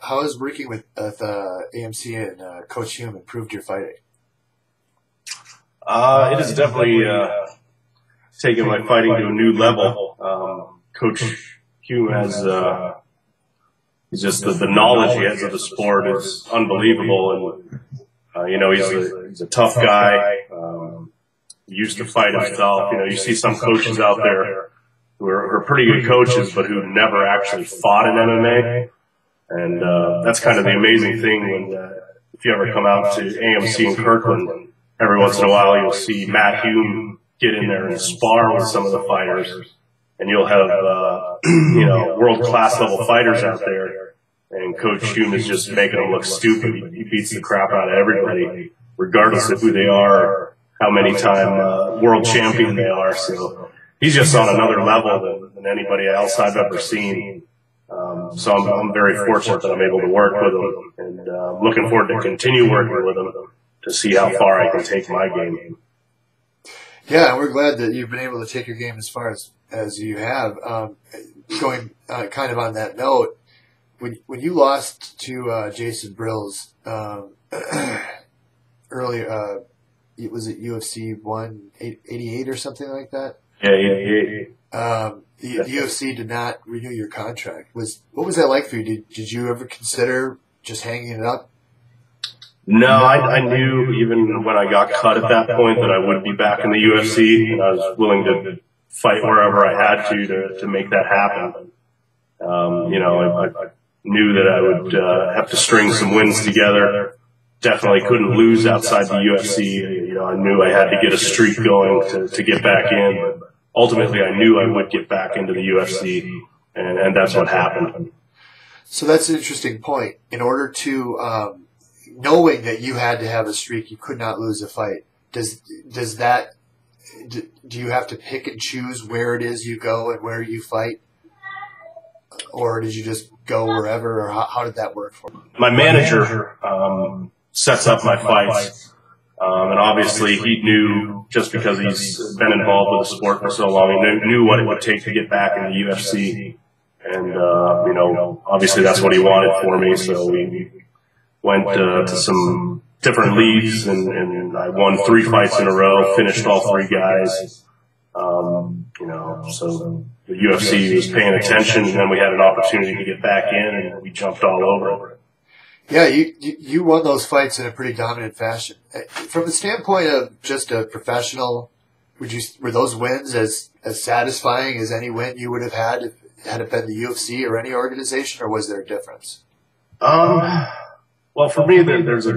How has working with AMC and Coach Hume improved your fighting? It has definitely taken my fighting to a new level. Coach Hume has just the knowledge he has of the sport is unbelievable, and he's a tough guy. He used to fight himself. You see some coaches out there who are pretty good coaches, but who never actually fought in MMA. And that's kind of the amazing thing when if you ever come out to AMC in Kirkland, every once in a while you'll see Matt Hume get in there and spar with some of the fighters, and you'll have world-class level fighters out there, and Coach Hume is just making them look stupid. He beats the crap out of everybody, regardless of who they are or how many time world champion they are. So he's just on another level than anybody else I've ever seen. So I'm very fortunate that I'm able to work with him, and looking forward to continue working with him to see how far I can take my game. Yeah, we're glad that you've been able to take your game as far as you have. Going kind of on that note, when you lost to Jason Brills earlier, was it UFC 188 or something like that? Yeah, 88. The UFC did not renew your contract. What was that like for you? Did you ever consider just hanging it up? No, I knew even when I got cut at that point that I would be back in the UFC, and I was willing to fight wherever I had to make that happen. I knew that I would have to string some wins together. Definitely couldn't lose outside the UFC. I knew I had to get a streak going to get back in. But ultimately, I knew I would get back into the UFC, and that's what happened. So that's an interesting point. In order to knowing that you had to have a streak, you could not lose a fight. Do you have to pick and choose where it is you go and where you fight, or did you just go wherever, or how did that work for you? My manager sets up my fights, and obviously he knew, just because he's been involved with the sport for so long, he knew what it would take to get back in the UFC, and obviously that's what he wanted for me. So we went to some different leagues, and I won 3 fights in a row, finished all 3 guys. So the UFC was paying attention, and then we had an opportunity to get back in, and we jumped all over it. Yeah, you won those fights in a pretty dominant fashion. From the standpoint of just a professional, were those wins as satisfying as any win you would have had it been the UFC or any organization, or was there a difference? Well, for me, there's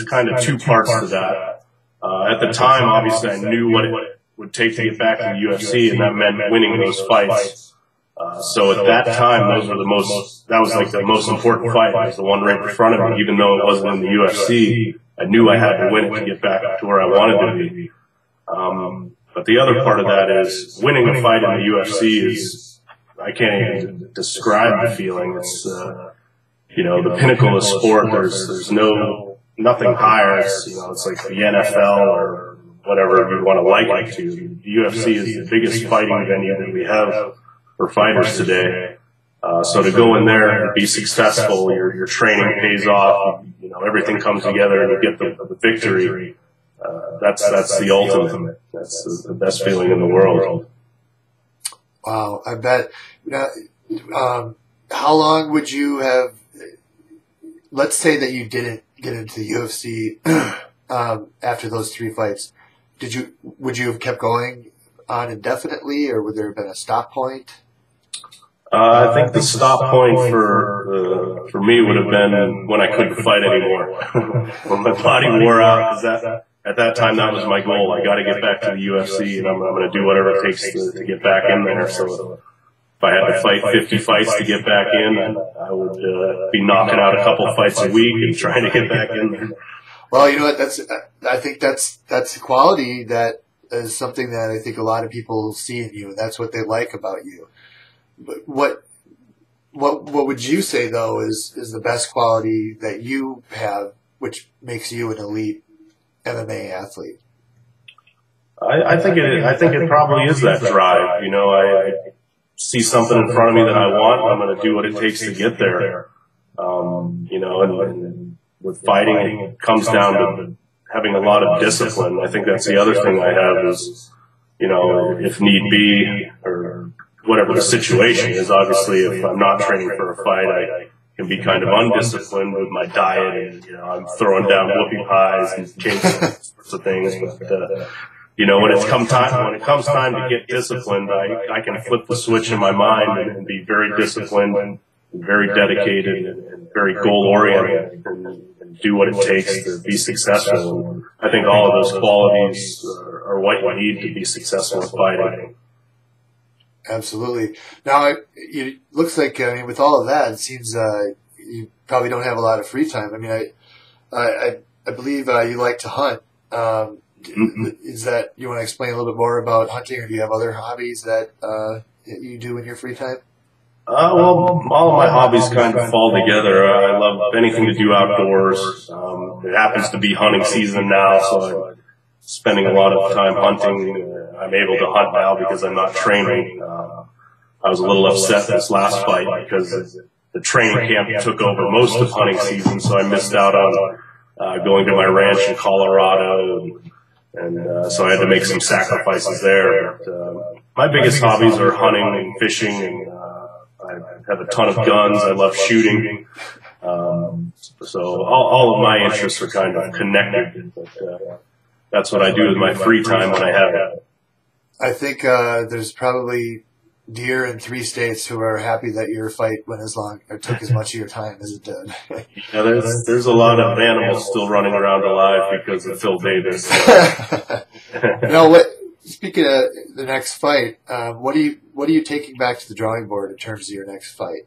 kind of 2 parts to that. At the time, obviously, I knew what it would take to get back to the UFC, and that meant winning those fights. So at that time, that was like the most important fight. It was the one right in front of me. Even though it wasn't in the UFC, I knew I had to win it to get back to where I wanted to be. But the other part of that is winning a fight in the UFC I can't even describe the feeling. It's, the pinnacle of sport. There's nothing higher. It's like the NFL or whatever you want to liken it to. The UFC is the biggest fighting venue that we have for fighters today. So to go in there and be successful, your training pays off, everything comes together and you get the victory. That's the ultimate. That's the best feeling in the world. Wow, I bet. Now, how long would you have, let's say that you didn't get into the UFC after those 3 fights, would you have kept going on indefinitely, or would there have been a stop point? I think the stop point for me would have been when I couldn't fight anymore. When my body wore out, because at that time that was my goal. I got to get back to the UFC, and I'm going to do whatever it takes to get back in there. So if I had to fight 50 fights to get back in, I would be knocking out a couple fights a week and trying to get back in there. Well, you know what? I think that's a quality that is something that I think a lot of people see in you, and that's what they like about you. But what would you say though is the best quality that you have, which makes you an elite MMA athlete? I think it probably is that drive. see something in front of me that I want, I'm going to do what it takes to get there. You know, and with fighting, it comes down to having a lot of discipline. I think that's the other thing I have is, you know, if need be, or whatever the situation is, obviously if I'm not training for a fight, I can be kind of undisciplined with my diet, and, you know, I'm throwing down whoopie pies and changing sorts of things. But, you know, when it comes time to get disciplined, I can flip the switch in my mind and be very disciplined and very dedicated and very goal oriented and do what it takes to be successful. And I think all of those qualities are what you need to be successful in fighting. Absolutely. Now, it looks like, I mean, with all of that, it seems you probably don't have a lot of free time. I mean, I believe you like to hunt. Is that, you want to explain a little bit more about hunting, or do you have other hobbies that you do in your free time? Well, all of my hobbies kind of fall together. I love anything to do outdoors. It happens to be hunting season now, so I'm spending a lot of time hunting. I'm able to hunt now because I'm not training. I was a little upset this last fight because the training camp took over most of hunting season, so I missed out on going to my ranch in Colorado, and so I had to make some sacrifices there. But, my biggest hobbies are hunting and fishing, and I have a ton of guns. I love shooting. So all of my interests are kind of connected. But, that's what I do with my free time when I have it. I think there's probably deer in 3 states who are happy that your fight went as long or took as much of your time as it did. Yeah, there's a lot of animals still running around alive because of Phil Davis. Now, speaking of the next fight, what are you taking back to the drawing board in terms of your next fight?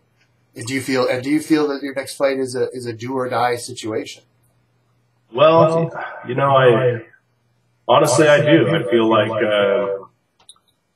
And do you feel that your next fight is a do or die situation? Well, you know, honestly I do. I feel like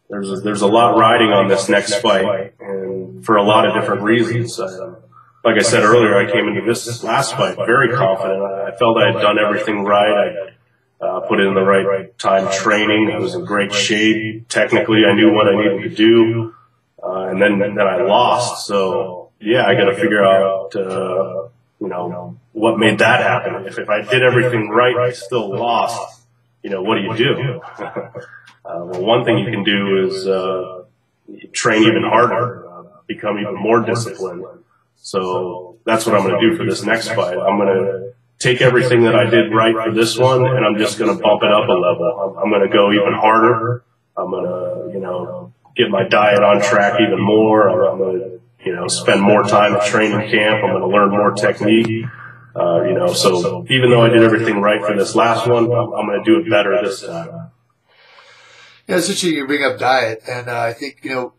there's a lot riding on this next fight, and for a lot of different reasons. Like I said earlier, I came into this last fight very confident. I felt I had done everything right. I put in the right time training. I was in great shape. Technically, I knew what I needed to do, and then I lost. So yeah, I got to figure out you know, what made that happen. If I did everything right, I still lost. You know, what do you do? Well, one thing you can do is train even harder, become even more disciplined. So that's what I'm going to do for this next fight. I'm going to take everything that I did right for this one, and I'm just going to bump it up a level. I'm going to go even harder. I'm going to, you know, get my diet on track even more. I'm going to, you know, spend more time at training camp. I'm going to learn more technique. You know, so even though I did everything right for this last one, I'm going to do it better this time. Yeah, it's interesting you bring up diet, and I think, you know,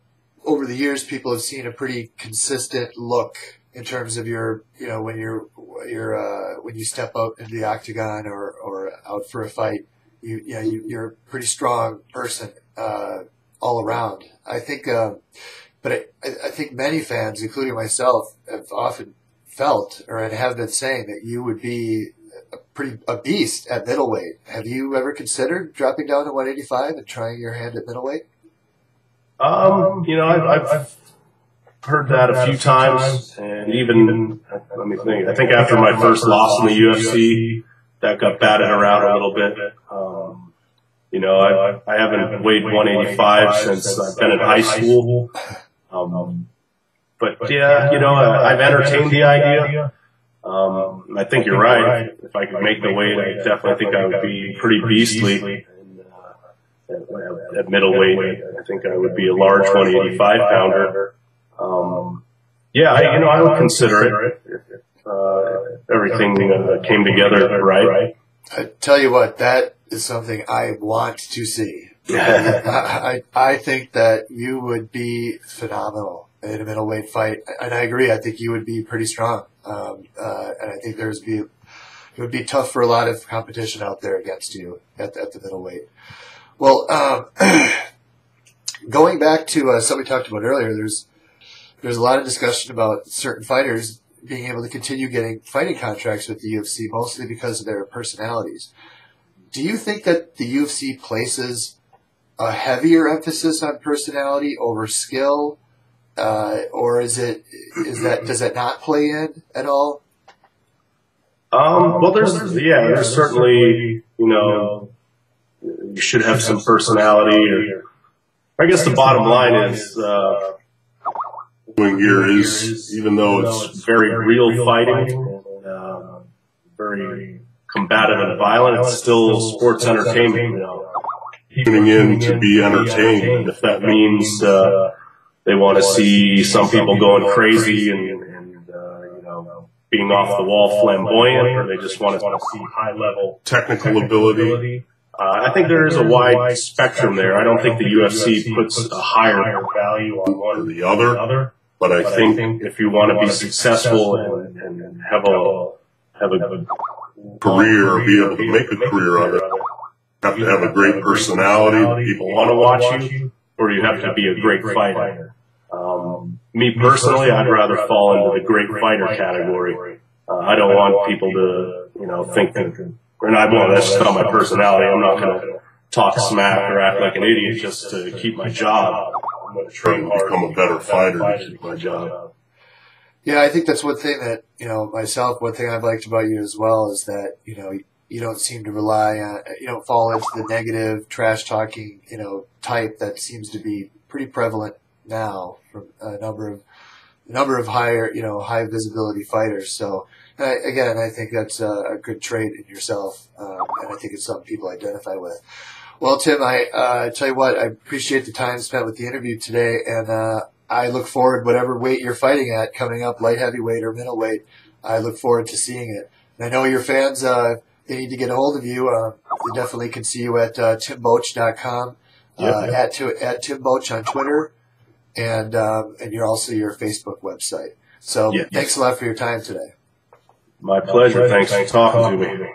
over the years people have seen a pretty consistent look in terms of your, you know, when you step out into the octagon or out for a fight, you're a pretty strong person all around. I think, but I think many fans, including myself, have often felt or have been saying that you would be a beast at middleweight. Have you ever considered dropping down to 185 and trying your hand at middleweight? You know, I've heard that a few times, and even, let me think, I think after my first loss in the UFC, that got batted around a little bit. You know, I haven't weighed 185 since I've been in high school. But yeah, you know, I've entertained the idea. I think you're right. If I could make the weight, I definitely think I would be pretty beastly. At middleweight, I think I would be a large 185 pounder. Yeah, I would consider it if everything came together right. I tell you what, that is something I want to see. I think that you would be phenomenal in a middleweight fight, and I agree. I think you would be pretty strong, and I think it would be tough for a lot of competition out there against you at the middleweight. Well, going back to something we talked about earlier, there's a lot of discussion about certain fighters being able to continue getting fighting contracts with the UFC, mostly because of their personalities. Do you think that the UFC places a heavier emphasis on personality over skill, or does that not play in at all? Well, there's certainly, you should have some personality, or I guess the bottom line is, gear is, even though it's very real fighting, very combative and violent, it's still sports entertainment. Tuning in to be entertained. If that means they want to see some people going crazy and being off the wall flamboyant, or they just want to see high level technical ability. I think there is a wide spectrum there. I don't think the UFC puts a higher value on one or the other, but I think if you want to be successful and have a career, be able to make a career of it, you have to have a great personality. People want to watch you, or you have to be a great fighter. Me personally, I'd rather fall into the great fighter category. I don't want people to, think that, that's just not my personality. I'm not going to talk smack or act like an idiot just to keep my job. I'm going to train hard, become a better fighter to keep my job. Yeah, I think that's one thing that, one thing I've liked about you as well is that, you don't seem to rely on, you don't fall into the negative trash talking, type that seems to be pretty prevalent now from a number of higher, high visibility fighters. So again, I think that's a good trait in yourself, and I think it's something people identify with. Well, Tim, I tell you what, I appreciate the time spent with the interview today, and I look forward, whatever weight you're fighting at coming up, light heavyweight or middleweight, I look forward to seeing it. And I know your fans, they need to get a hold of you. They definitely can see you at timboetsch.com, at Tim Boetsch on Twitter, and you're also your Facebook website. So thanks a lot for your time today. My pleasure. Thanks for talking to me.